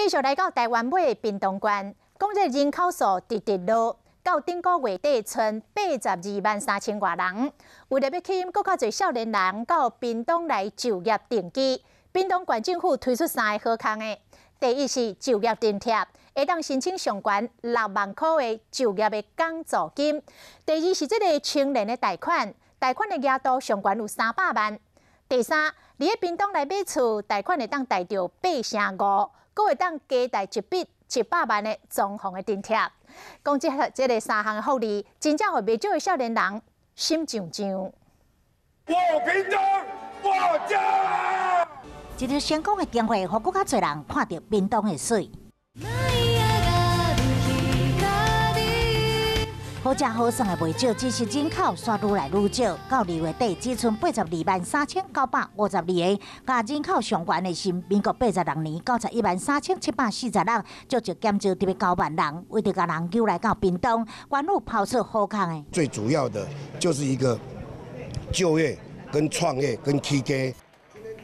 继续来到台湾尾的屏东县，讲这人口数直直落，到顶个月底剩82.3万外人。为了要吸引更较侪少年人到屏东来就业定居，屏东县政府推出3个好康的。第一是就业津贴，会当申请上悬6万块的就业的奖助金；第二是这个青年的贷款，贷款的额度上悬有300万；第三，伫咧屏东来买厝，贷款会当贷到8成5，阁会当加贷一笔100万的装潢的津贴。讲这个3项的福利，真正会袂少的少年人心痒痒。我屏东，我家。一条成功的经历，让更较侪人看到屏东的水。好食好耍的袂少，只是人口却愈来愈少。到2月底，只剩83,952个，甲人口上悬的是民国86年91,3,740人，足足减少9万人。为着甲人救来到屏东，县府抛出好康的。最主要的就是一个就业、跟创业、跟起家。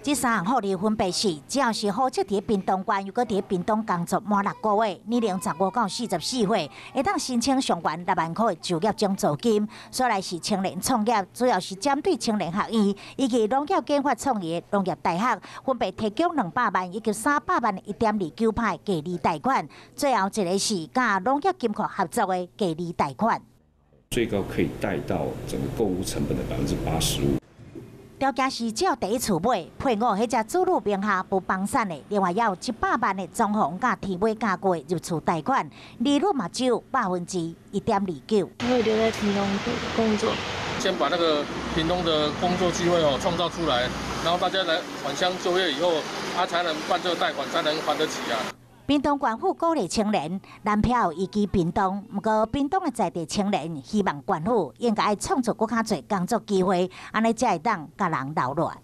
这3项福利分别是：只要是户籍伫屏东县，又搁伫屏东工作满6个月，年龄15到44岁，会当申请上悬6万块的就业奖助金。再来是青年创业，主要是针对青年学院以及农业研发创意农业大学，分别提供200万以及300万的1.29%价利贷款。最后一个是甲农业金库合作的价利贷款，最高可以贷到整个购物成本的85%。条件是只要第一厝买，配偶或者子女名下不帮散的，另外也有100万的装潢甲提买价格入厝贷款，利率嘛只有1.29%。会留在屏东工作，先把那个屏东的工作机会创造出来，然后大家来返乡就业以后，才能办这个贷款，才能还得起啊。屏东县府鼓励青年南漂移居屏东，不过屏东的在地青年希望县府应该创造更较侪工作机会，安尼才会当甲人留落来。